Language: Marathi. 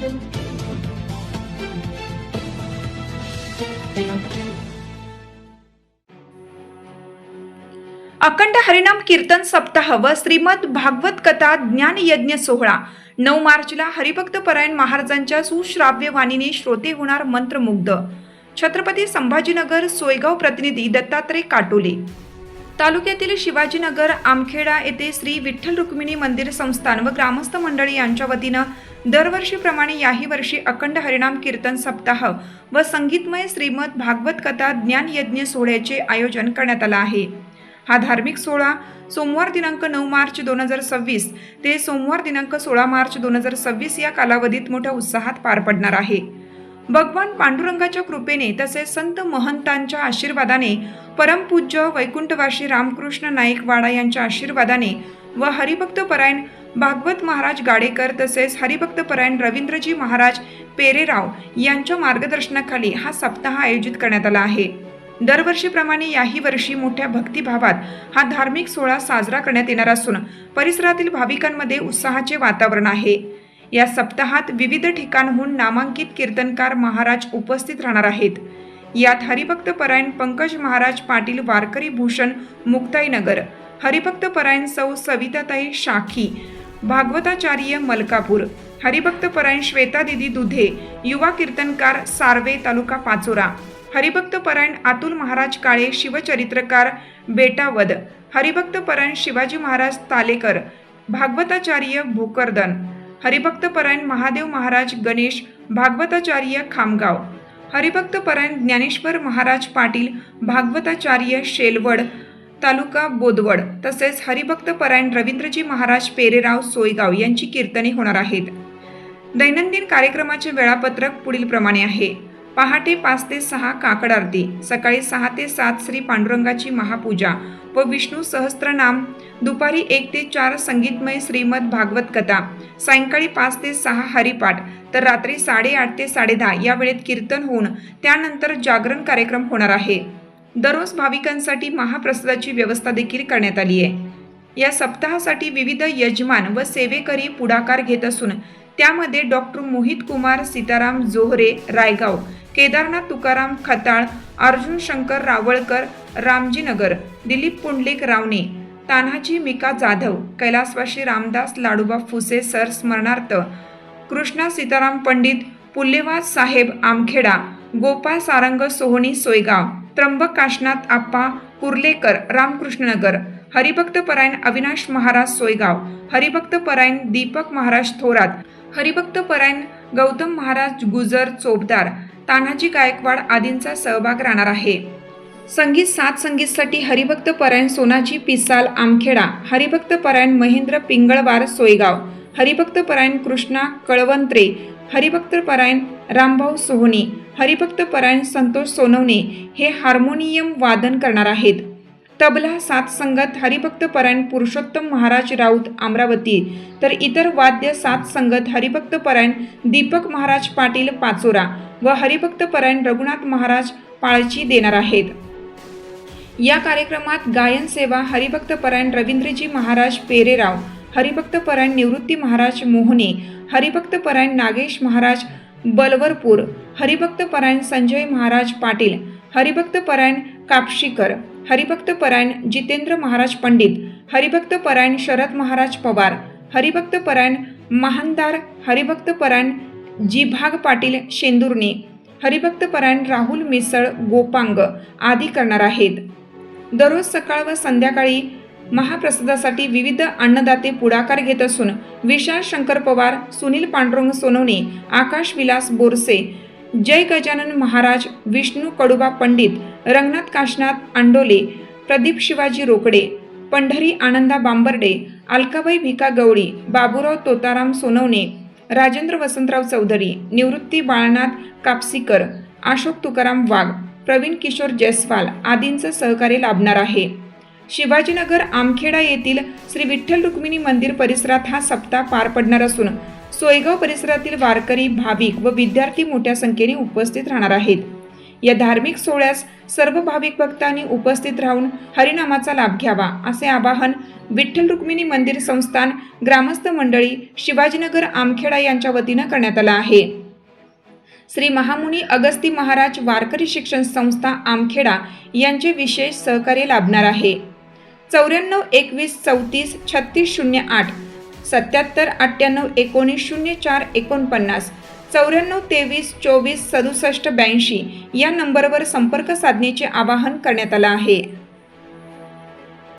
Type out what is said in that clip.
अखंड हरिनाम कीर्तन सप्ताह व श्रीमद भागवत कथा ज्ञान यज्ञ सोहळा 9 मार्चला हरिभक्त परायण महाराजांच्या सुश्राव्य वाणीने श्रोते होणार मंत्रमुग्ध। छत्रपती संभाजीनगर सोयगाव प्रतिनिधी दत्तात्रय काटोले। तालुक्यातील शिवाजीनगर आमखेडा येथे श्री विठ्ठल रुक्मिणी मंदिर संस्थान व ग्रामस्थ मंडळी यांच्या वतीनं दरवर्षीप्रमाणे याही वर्षी अखंड हरिनाम कीर्तन सप्ताह व संगीतमय श्रीमद भागवत कथा ज्ञान यज्ञ सोहळ्याचे आयोजन करण्यात आले आहे। हा धार्मिक सोहळा सोमवार दिनांक 9 मार्च 2026 ते सोमवार दिनांक 16 मार्च 2026 या कालावधीत मोठ्या उत्साहात पार पडणार आहे। भगवान पांडुरंगाच्या कृपेने तसेच संत महंतांच्या आशीर्वादाने परमपूज्य वैकुंठवासी रामकृष्ण नाईक वाडा यांच्या आशीर्वादाने व हरिभक्त परायण भागवत महाराज गाडेकर तसेच हरिभक्त परायण रवींद्रजी महाराज पेरेराव यांच्या मार्गदर्शनाखाली हा सप्ताह आयोजित करण्यात आला आहे। दरवर्षीप्रमाणे याही वर्षी मोठ्या भक्तिभावात हा धार्मिक सोहळा साजरा करण्यात येणार असून परिसरातील भाविकांमध्ये उत्साहाचे वातावरण आहे। या सप्ताहात विविध ठिकाणहून नामांकित कीर्तनकार महाराज उपस्थित राहणार आहेत। यात हरिभक्त परायण पंकज महाराज पाटील वारकरी भूषण मुक्ताईनगर, हरिभक्त परायण सौ सविताताई शाखी भागवताचार्य मलकापूर, हरिभक्त परायण श्वेता दिदी दुधे युवा कीर्तनकार सार्वे तालुका पाचोरा, हरिभक्त परायण अतुल महाराज काळे शिवचरित्रकार बेटावद, हरिभक्त परायण शिवाजी महाराज तालेकर भागवताचार्य भोकरदन, हरिभक्त परायण महादेव महाराज गणेश भागवताचार्य खामगाव, हरिभक्त परायण ज्ञानेश्वर महाराज पाटील भागवताचार्य शेलवड तालुका बोदवड तसेच हरिभक्त परायण रवींद्रजी महाराज पेरेराव सोयगाव यांची कीर्तने होणार आहेत। दैनंदिन कार्यक्रमाचे वेळापत्रक पुढील प्रमाणे आहे। पहाटे 5 ते 6 काकड आरती, सकाळी 6 ते 7 श्री पांडुरंगाची महापूजा व विष्णू सहस्त्रनाम, दुपारी 1 ते 4 संगीतमय श्रीमद भागवत कथा, सायंकाळी 5 ते 6 हरिपाठ तर रात्री 8:30 ते 10:30 या वेळेत कीर्तन होऊन त्यानंतर जागरण कार्यक्रम होणार आहे। दररोज भाविकांसाठी महाप्रसादाची व्यवस्था देखील करण्यात आली आहे। या सप्ताहासाठी विविध यजमान व सेवेकरी पुढाकार घेत असून त्यामध्ये डॉक्टर मोहित कुमार सीताराम जोहरे रायगाव, केदारनाथ तुकाराम खताळ, अर्जुन शंकर रावळकर रामजीनगर, दिलीप पुंडलिक रावणे, तान्हाजी मिका जाधव, कैलासवासी रामदास लाडूबा फुसे सर स्मरणार्थ, कृष्णा सीताराम पंडित पुल्लेवास साहेब आमखेडा, गोपाळ सारंग सोहनी सोयगाव, त्र्यंबक काशनाथ आप्पा कुर्लेकर रामकृष्णनगर, हरिभक्त परायण अविनाश महाराज सोयगाव, हरिभक्त परायण दीपक महाराज थोरात, हरिभक्त परायण गौतम महाराज गुजर चोपदार, तान्हाजी गायकवाड आदींचा सहभाग राहणार आहे। संगीत साथ संगीतसाठी हरिभक्त परायण सोनाजी पिसाल आमखेडा, हरिभक्त परायण महेंद्र पिंगळवार सोयगाव, हरिभक्त परायण कृष्णा कळवंत्रे, हरिभक्त परायण रामभाऊ सोहनी, हरिभक्त परायण संतोष सोनवणे हे हार्मोनियम वादन करणार आहेत। तबला साथ संगत हरिभक्त परायण पुरुषोत्तम महाराज राऊत अमरावती तर इतर वाद्य साथ संगत हरिभक्त परायण दीपक महाराज पाटील पाचोरा व हरिभक्त परायण रघुनाथ महाराज पाळची देणार आहेत। या कार्यक्रमात गायन सेवा हरिभक्त परायण रवींद्रजी महाराज पेरेराव, हरिभक्त परायण निवृत्ती महाराज मोहने, हरिभक्त परायण नागेश महाराज बलवरपूर, हरिभक्त परायण संजय महाराज पाटील, हरिभक्त परायण कापशीकर, हरिभक्त परायण जितेंद्र महाराज पंडित, हरिभक्त परायण शरद महाराज पवार, हरिभक्त परायण महानदार, हरिभक्त परायण जिभाग पाटील शेंदुर्णे, हरिभक्त परायण राहुल मिसळ गोपांग आदी करणार आहेत। दररोज सकाळ व संध्याकाळी महाप्रसादासाठी विविध अन्नदाते पुढाकार घेत असून विशाल शंकर पवार, सुनील पांडुरंग सोनवणे, आकाश विलास बोरसे, जय गजानन महाराज, विष्णू कडुबा पंडित, रंगनाथ काशनाथ अंडोले, प्रदीप शिवाजी रोकडे, पंढरी आनंदा बांबर्डे, अलकाबाई भिका गवळी, बाबूराव तोताराम सोनवणे, राजेंद्र वसंतराव चौधरी, निवृत्ती बाळनाथ कापसीकर, अशोक तुकाराम वाघ, प्रवीण किशोर जयस्वाल आदींचं सहकार्य लाभणार आहे। शिवाजीनगर आमखेडा येथील श्री विठ्ठल रुक्मिणी मंदिर परिसरात हा सप्ताह पार पडणार असून सोयगाव परिसरातील वारकरी भाविक व विद्यार्थी मोठ्या संख्येने उपस्थित राहणार आहेत। या धार्मिक सोहळ्यास सर्व भाविक भक्तांनी उपस्थित राहून हरिनामाचा लाभ घ्यावा असे आवाहन विठ्ठल रुक्मिणी मंदिर संस्थान, ग्रामस्थ मंडळी, शिवाजीनगर आमखेडा यांच्या वतीनं करण्यात आला आहे. श्री महामुनी अगस्ती महाराज वारकरी शिक्षण संस्था आमखेडा यांचे विशेष सहकार्य लाभणार आहे. 94 21 34 36 08 77 98 19 04 49 94 23 24 67 82 या नंबरवर संपर्क साधण्याचे आवाहन करण्यात आलं आहे.